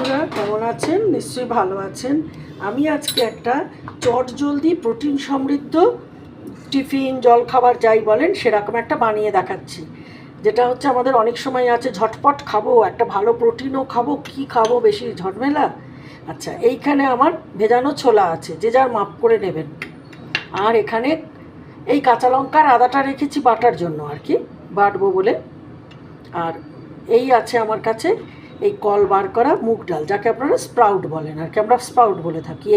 বন্ধুরা কেমন আছেন? নিশ্চয়ই ভালো আছেন। আমি আজকে একটা চটজলদি প্রোটিন সমৃদ্ধ টিফিন জলখাবার যাই বলেন সেরকম একটা বানিয়ে দেখাচ্ছি, যেটা হচ্ছে আমাদের অনেক সময় আছে ঝটপট খাবো, একটা ভালো প্রোটিনও খাবো, কি খাবো বেশি ঝটমেলা। আচ্ছা, এইখানে আমার ভেজানো ছোলা আছে, যে যার মাপ করে নেবেন। আর এখানে এই কাঁচা লঙ্কার আদাটা রেখেছি বাটার জন্য আর কি, বাটবো বলে। আর এই আছে আমার কাছে এই কল বার করা মুগ ডাল, যাকে আপনারা স্প্রাউট বলেন আর কি, আমরা স্প্রাউট বলে থাকি।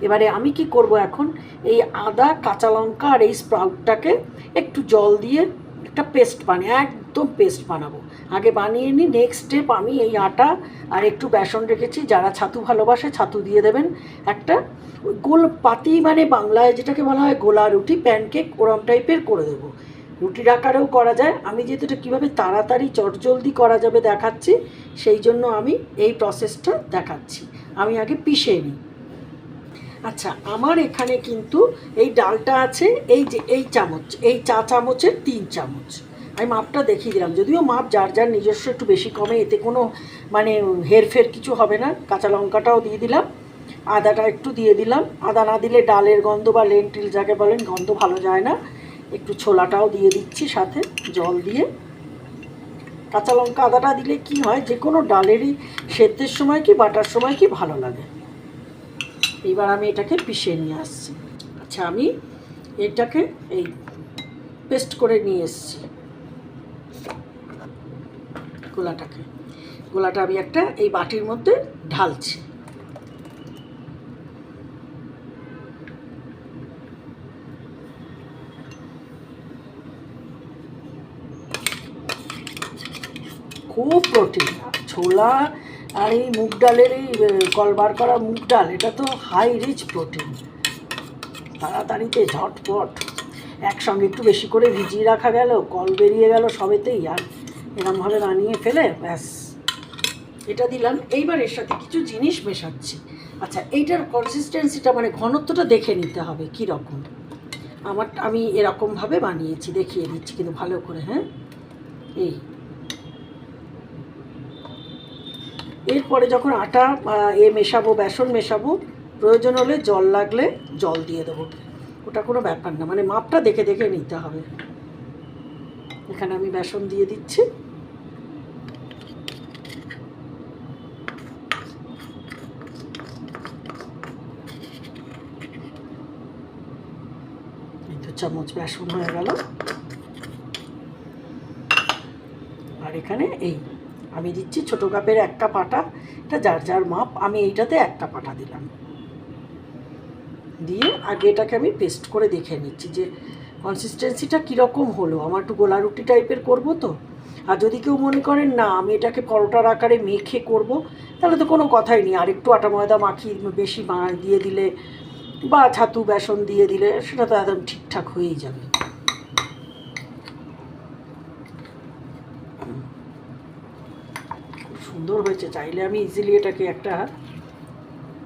এবারে আমি কি করব এখন, এই আদা কাঁচা লঙ্কা আর এই স্প্রাউটটাকে একটু জল দিয়ে একটা পেস্ট বানিয়ে, একদম পেস্ট বানাবো। আগে বানিয়ে নিই। নেক্সট স্টেপ, আমি এই আটা আর একটু বেসন রেখেছি, যারা ছাতু ভালোবাসে ছাতু দিয়ে দেবেন। একটা গোল পাতি, মানে বাংলায় যেটাকে বলা হয় গোলা রুটি, প্যানকেক ওরম টাইপের করে দেবো। রুটির আকারেও করা যায়। আমি যেহেতু এটা কীভাবে তাড়াতাড়ি চটজলদি করা যাবে দেখাচ্ছি, সেই জন্য আমি এই প্রসেসটা দেখাচ্ছি। আমি আগে পিষে নিই। আচ্ছা, আমার এখানে কিন্তু এই ডালটা আছে, এই যে এই চামচ, এই চা চামচের 3 চামচ। আমি মাপটা দেখিয়ে দিলাম, যদিও মাপ যার যার নিজস্ব একটু বেশি কমে, এতে কোনো মানে হেরফের কিছু হবে না। কাঁচা লঙ্কাটাও দিয়ে দিলাম, আদাটা একটু দিয়ে দিলাম। আদা না দিলে ডালের গন্ধ বা লেন্টিল যাকে বলেন গন্ধ ভালো যায় না। একটু ছোলাটাও দিয়ে দিচ্ছি সাথে জল দিয়ে। কাঁচা লঙ্কা আদাটা দিলে কি হয়, যে কোনো ডালেরই সেদ্ধের সময় কি বাটার সময় কি ভালো লাগে। এইবার আমি এটাকে পিষে নিয়ে আসছি। আচ্ছা, আমি এটাকে এই পেস্ট করে নিয়ে এসছি গোলাটা আমি একটা এই বাটির মধ্যে ঢালছি। খুব প্রোটিন ছোলা আর এই মুগ ডালের এই কলবার করা মুগ ডাল, এটা তো হাই রিচ প্রোটিন। তাড়াতাড়িতে ঝটপট একসঙ্গে একটু বেশি করে ভিজিয়ে রাখা গেল, কল বেরিয়ে গেল সবেতেই, আর এরমভাবে বানিয়ে ফেলে ব্যাস এটা দিলাম। এইবার এর সাথে কিছু জিনিস মেশাচ্ছি। আচ্ছা, এইটার কনসিস্টেন্সিটা মানে ঘনত্বটা দেখে নিতে হবে কী রকম। আমি এরকমভাবে বানিয়েছি, দেখিয়ে দিচ্ছি কিন্তু ভালো করে। হ্যাঁ, এরপরে যখন আটা মেশাবো, বেসন মেশাবো, প্রয়োজন হলে জল লাগলে জল দিয়ে দেবো, ওটা কোনো ব্যাপার না, মানে মাপটা দেখে দেখে নিতে হবে। এখানে আমি বেসন দিয়ে দিচ্ছি। এই 2 চামচ বেসন হয়ে গেল। আর এখানে আমি দিচ্ছি ছোটো কাপের 1 কাপ আটা, এটা যার যার মাপ। আমি এইটাতে 1 কাপ আটা দিলাম, দিয়ে আগে এটাকে আমি পেস্ট করে দেখে নিচ্ছি যে কনসিস্টেন্সিটা কীরকম হলো। আমার একটু গোলা রুটি টাইপের করব তো। আর যদি কেউ মনে করেন না আমি এটাকে পরোটার আকারে মেখে করব, তাহলে তো কোনো কথাই নেই, আর একটু আটা ময়দা মাখিয়ে বেশি দিয়ে দিলে বা ছাতু বেসন দিয়ে দিলে সেটা তো একদম ঠিকঠাক হয়েই যাবে। সুন্দর হয়েছে। চাইলে আমি ইজিলি এটাকে একটা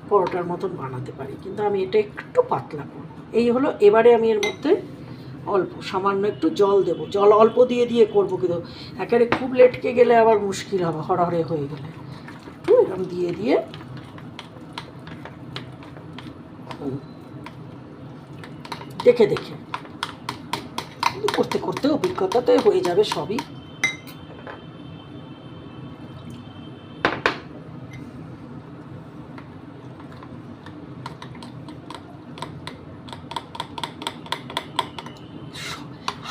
পরোটার মতন বানাতে পারি, কিন্তু আমি এটা একটু পাতলা করব। এই হলো। এবারে আমি এর মধ্যে অল্প সামান্য একটু জল দেব। জল অল্প দিয়ে দিয়ে করবো, কিন্তু একেবারে খুব লেটকে গেলে আবার মুশকিল হবে, হড়হড়ে হয়ে গেলে। একটু এরকম দিয়ে দিয়ে দেখে দেখে করতে করতে অভিজ্ঞতাতে হয়ে যাবে সবই।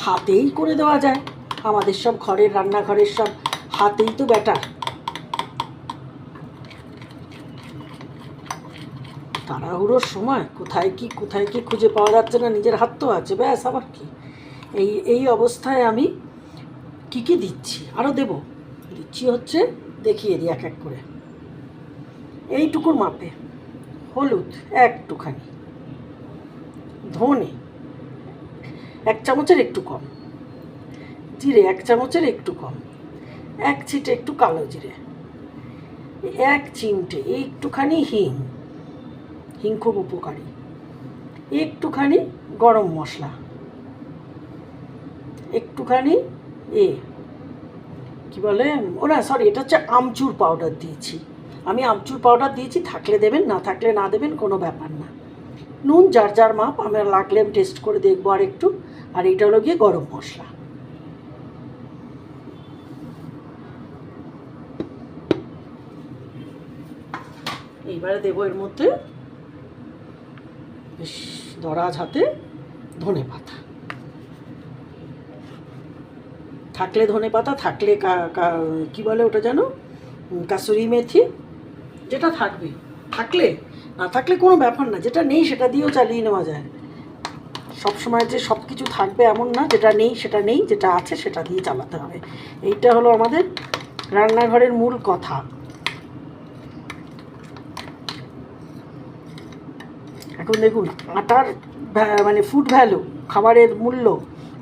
হাতেই করে দেওয়া যায়, আমাদের সব ঘরের রান্নাঘরের সব হাতেই তো ব্যাটার। তাড়াহুড়োর সময় কোথায় কি খুঁজে পাওয়া যাচ্ছে না, নিজের হাত তো আছে, ব্যাস আবার কি। এই অবস্থায় আমি কি দিচ্ছি, আরও দিচ্ছি হচ্ছে, দেখিয়ে দিই এক এক করে। এইটুকুর মাপে হলুদ একটুখানি, ধনে 1 চামচের একটু কম, জিরে 1 চামচের একটু কম, 1 ছিটে একটু কালো জিরে, 1 চিমটে একটুখানি হিং খুব উপকারী, একটুখানি গরম মশলা, একটুখানি কি বলে এটা হচ্ছে আমচুর পাউডার দিয়েছি, আমি আমচুর পাউডার দিয়েছি, থাকলে দেবেন, না থাকলে না দেবেন, কোনো ব্যাপার না। নুন যার যার মাপ, আমার লাগলে আমি টেস্ট করে দেখবো আর একটু। আর এইটা হলো গিয়ে গরম মশলা। এইবারে দেবো এর মধ্যে বেশ দরাজ হাতে ধনে পাতা, থাকলে ধনে পাতা, থাকলে কি বলে ওটা যেন, কাসুরি মেথি, যেটা থাকবে, থাকলে, না থাকলে কোনো ব্যাপার না, যেটা নেই সেটা দিয়েও চালিয়ে নেওয়া যায়। সবসময় যে সব কিছু থাকবে এমন না, যেটা নেই সেটা নেই, যেটা আছে সেটা দিয়ে চালাতে হবে। এইটা হলো আমাদের রান্নাঘরের মূল কথা। এখন দেখুন, আটার মানে ফুড ভ্যালু, খাবারের মূল্য,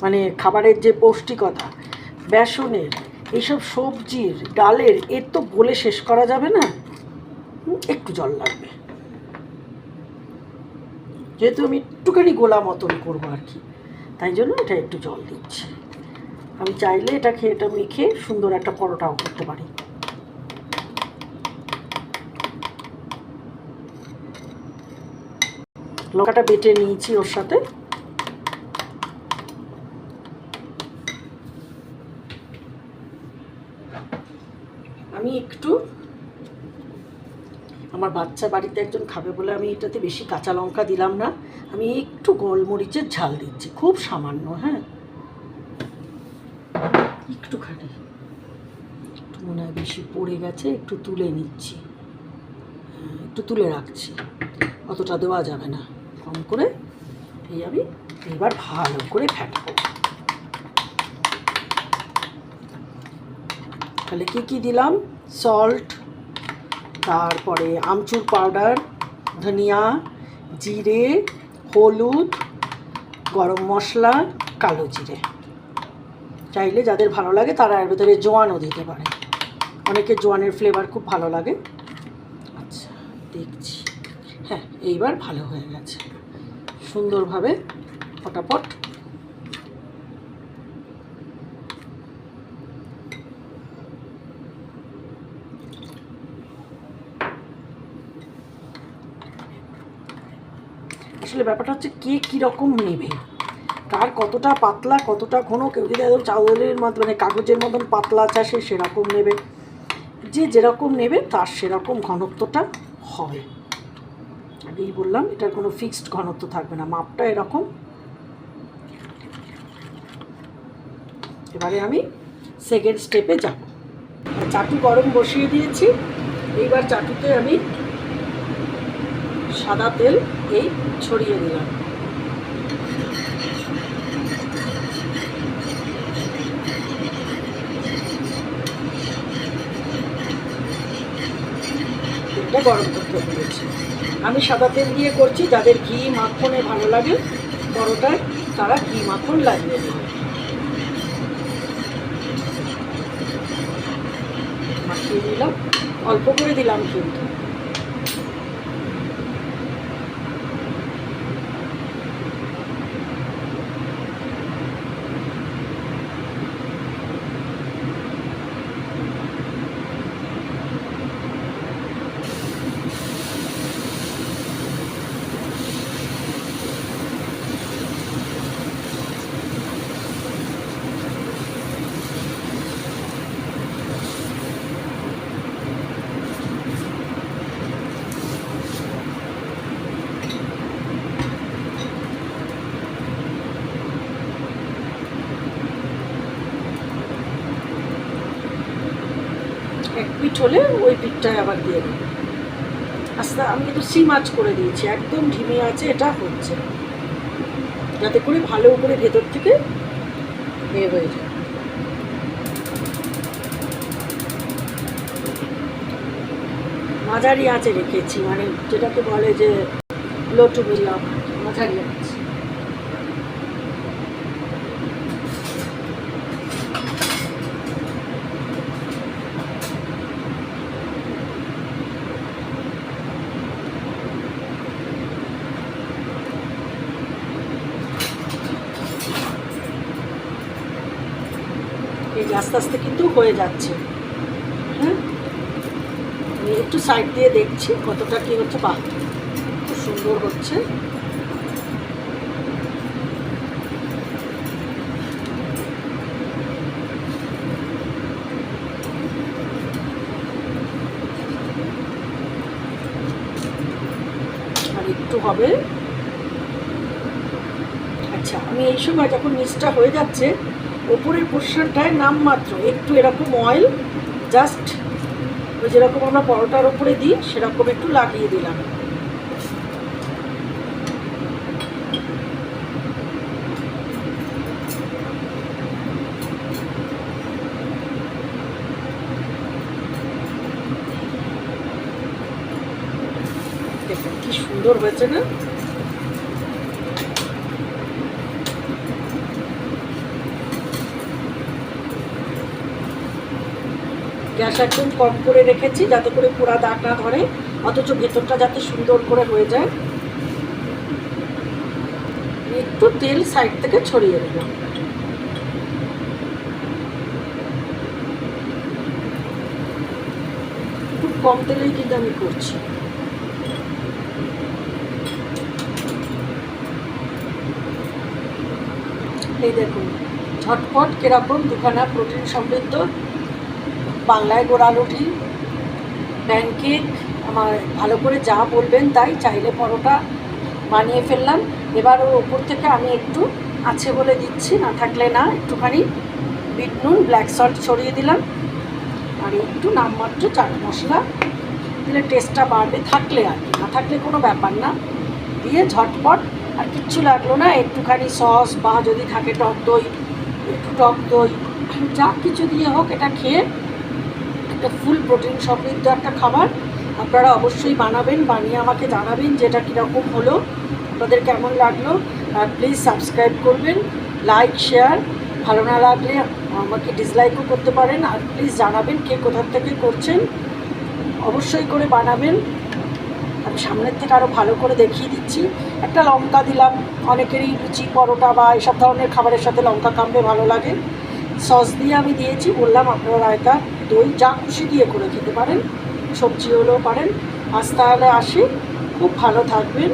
মানে খাবারের যে পৌষ্টিকতা, বেসনের, এইসব সবজির, ডালের, এর তো বলে শেষ করা যাবে না। একটু জল লাগবে, যেহেতু আমি একটুখানি গোলা মতন করবো আর কি, তাই জন্য এটা একটু জল দিচ্ছি। আমি চাইলে এটা মেখে সুন্দর একটা পরোটাও করতে পারি। লঙ্কাটা বেটে নিয়েছি ওর সাথে। আমি একটু, আমার বাচ্চা বাড়িতে একজন খাবে বলে আমি এটাতে বেশি কাঁচা লঙ্কা দিলাম না, আমি একটু গোলমরিচের ঝাল দিচ্ছি, খুব সামান্য, হ্যাঁ, একটুখানি, একটু মনে হয় বেশি পড়ে গেছে, একটু তুলে নিচ্ছি, একটু তুলে রাখছি, অতটা দেওয়া যাবে না, কম করে। এই আমি এবার ভালো করে ফেটবো। তাহলে কী দিলাম, সল্ট, তারপরে আমচুর পাউডার, ধনিয়া, জিরে, হলুদ, গরম মশলা, কালো জিরে। চাইলে যাদের ভালো লাগে তারা এর ভেতরে জোয়ানও দিতে পারে, অনেকের জোয়ানের ফ্লেভার খুব ভালো লাগে। আচ্ছা, দেখছি, হ্যাঁ এইবার ভালো হয়ে গেছে, সুন্দরভাবে ফটাফট। আসলে ব্যাপারটা হচ্ছে কে কীরকম নেবে, কার কতটা পাতলা কতটা ঘন, কেউ যদি একদম চাউলের মতো মানে কাগজের মতন পাতলা চাষে সেরকম নেবে, যে যেরকম নেবে তার সেরকম ঘনত্বটা হবে। আগেই বললাম এটার কোনো ফিক্সড ঘনত্ব থাকবে না, মাপটা এরকম। এবারে আমি সেকেন্ড স্টেপে যাব। চাটু গরম বসিয়ে দিয়েছি, এইবার চাটুতে আমি সাদা তেল এই ছড়িয়ে দিলাম। তেলটা গরম করতে দিয়েছি, আমি সাদা তেল দিয়ে করছি, যাদের ঘি মাখনে ভালো লাগে পরোটায় তারা ঘি মাখন লাগিয়ে দেবে। মাখিয়ে দিলাম, অল্প করে দিলাম কিন্তু। এক পিঠ হলে ওই পিঠটায় আবার দিয়ে দেবো। আস্তে আমি কিন্তু সিম আঁচ করে দিয়েছি, একদম ধিমে আছে, এটা হচ্ছে যাতে করে ভালো করে ভেতর থেকে এ হয়ে যায়। মাঝারি আঁচে রেখেছি, মানে যেটাকে বলে যে লো টু মিডিয়াম, মাঝারি আঁচ। এই যে আস্তে আস্তে কিন্তু হয়ে যাচ্ছে, হ্যাঁ, একটু একটু সাইড দিয়ে দেখছি কতটা কী হচ্ছে। বাহ, খুব সুন্দর হচ্ছে। আর একটু হবে। আচ্ছা, আমি এই সময় যখন নিচটা হয়ে যাচ্ছে, ওপরের পোর্শনটায় নামমাত্র একটু এরকম অয়েল জাস্ট যেরকম আমরা পরোটার ওপরে দিই সেরকম একটু লাগিয়ে দিলাম। দেখুন কি সুন্দর হয়েছে না? গ্যাস একদম কম করে রেখেছি যাতে করে পোড়া দাগ না ধরে, অথচ ভেতরটা যাতে সুন্দর করে হয়ে যায়। একটু তেল সাইড থেকে ছড়িয়ে দিলাম। খুব কম তেলেই কিন্তু আমি করছি। এই দেখুন ঝটপট কিরকম দুখানা প্রোটিন সমৃদ্ধ বাংলায় গোড়া রুটি, প্যানকেক, আমার ভালো করে যা বলবেন তাই, চাইলে পরোটা বানিয়ে ফেললাম। এবার ওর ওপর থেকে আমি একটু আছে বলে দিচ্ছি, না থাকলে না, একটুখানি বিট নুন, ব্ল্যাক সল্ট ছড়িয়ে দিলাম। আর একটু নামমাত্র চাট মশলা দিলে টেস্টটা বাড়বে, থাকলে আর কি, না থাকলে কোনো ব্যাপার না। দিয়ে ঝটপট, আর কিচ্ছু লাগলো না, একটুখানি সস বা যদি থাকে টক দই, একটু টক দই, যা কিছু দিয়ে হোক এটা খেয়ে একটা ফুল প্রোটিন সমৃদ্ধ একটা খাবার আপনারা অবশ্যই বানাবেন, বানিয়ে আমাকে জানাবেন যে এটা কীরকম হলো, আপনাদের কেমন লাগলো। আর প্লিজ সাবস্ক্রাইব করবেন, লাইক শেয়ার, ভালো না লাগলে আমাকে ডিসলাইকও করতে পারেন। আর প্লিজ জানাবেন কে কোথার থেকে করছেন, অবশ্যই করে বানাবেন। আমি সামনের থেকে আরও ভালো করে দেখিয়ে দিচ্ছি। একটা লঙ্কা দিলাম, অনেকেরই লুচি পরোটা বা এসব ধরনের খাবারের সাথে লঙ্কা কামড়ে ভালো লাগে। সস দিয়ে আমি দিয়েছি, বললাম আপনারা রায়তা, দই যা খুশি দিয়ে করে খেতে পারেন, সবজি হলেও পারেন। আজ তাহলে আসি, খুব ভালো থাকবেন।